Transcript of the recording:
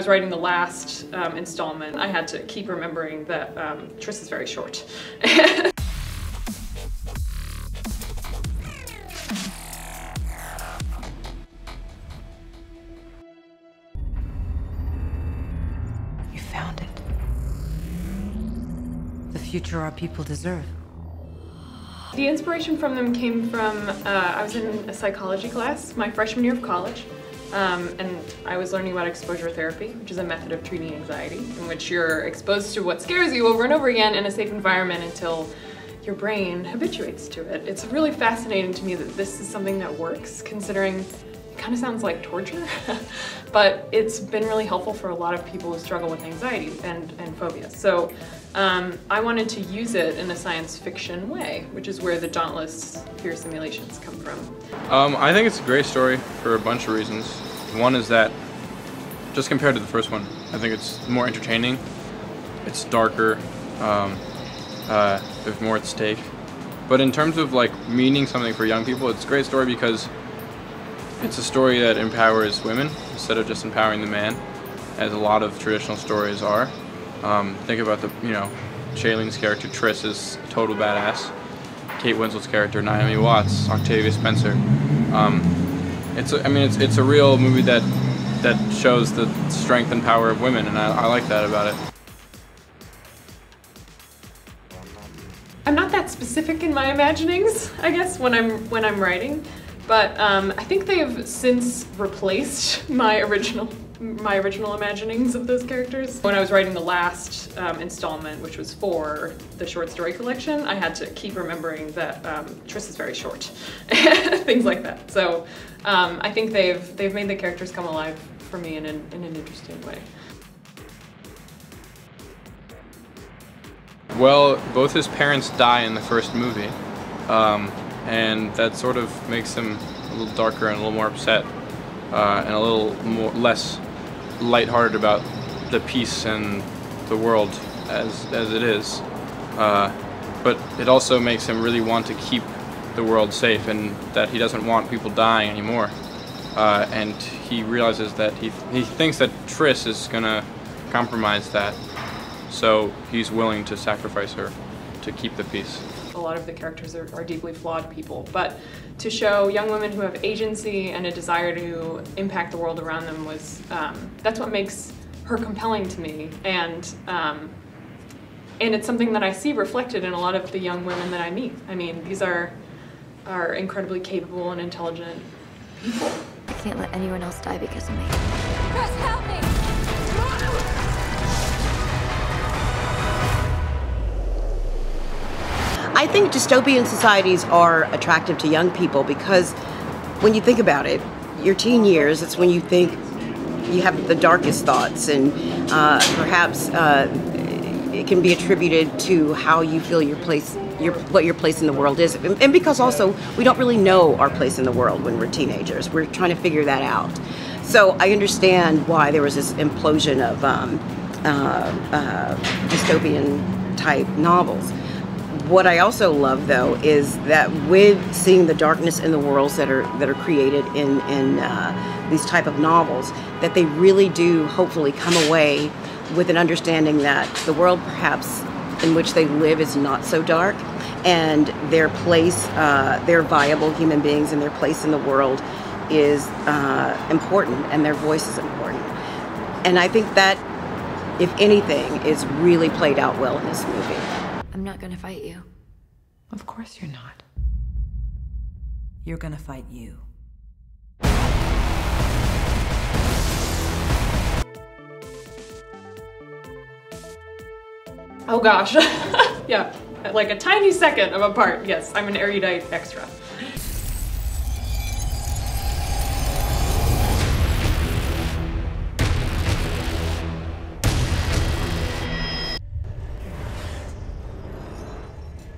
was writing the last installment, I had to keep remembering that Tris is very short. You found it. The future our people deserve. The inspiration from them came from, I was in a psychology class my freshman year of college, and I was learning about exposure therapy, which is a method of treating anxiety, in which you're exposed to what scares you over and over again in a safe environment until your brain habituates to it. It's really fascinating to me that this is something that works, considering it kind of sounds like torture, but it's been really helpful for a lot of people who struggle with anxiety and phobias. So I wanted to use it in a science fiction way, which is where the dauntless fear simulations come from. I think it's a great story for a bunch of reasons. One is that, just compared to the first one, I think it's more entertaining, it's darker, there's more at stake. But in terms of like meaning something for young people, it's a great story because it's a story that empowers women instead of just empowering the man, as a lot of traditional stories are. Think about the, Shailene's character Tris is a total badass. Kate Winslet's character Naomi Watts, Octavia Spencer. It's a real movie that shows the strength and power of women, and I like that about it. I'm not that specific in my imaginings, I guess, when I'm writing, but I think they have since replaced my original imaginings of those characters. When I was writing the last installment, which was for the short story collection, I had to keep remembering that Tris is very short, things like that. So I think they've made the characters come alive for me in an interesting way. Well, both his parents die in the first movie, and that sort of makes him a little darker and a little more upset, and a little less lighthearted about the peace and the world as it is. But it also makes him really want to keep the world safe, and that he doesn't want people dying anymore. And he realizes that he thinks that Tris is gonna compromise that, so he's willing to sacrifice her to keep the peace. A lot of the characters are deeply flawed people, but to show young women who have agency and a desire to impact the world around them that's what makes her compelling to me, and it's something that I see reflected in a lot of the young women that I meet. I mean, these are incredibly capable and intelligent people. I can't let anyone else die because of me. Chris, help me! I think dystopian societies are attractive to young people because when you think about it, your teen years, it's when you think you have the darkest thoughts, and perhaps it can be attributed to how you feel what your place in the world is. And because also we don't really know our place in the world when we're teenagers. We're trying to figure that out. So I understand why there was this implosion of dystopian type novels. What I also love, though, is that with seeing the darkness in the worlds that are created in these type of novels, that they really do hopefully come away with an understanding that the world perhaps in which they live is not so dark, and their place, they're viable human beings, and their place in the world is important, and their voice is important. And I think that, if anything, is really played out well in this movie. I'm not gonna fight you. Of course you're not. You're gonna fight you. Oh gosh, yeah, like a tiny second of a part, yes, I'm an erudite extra.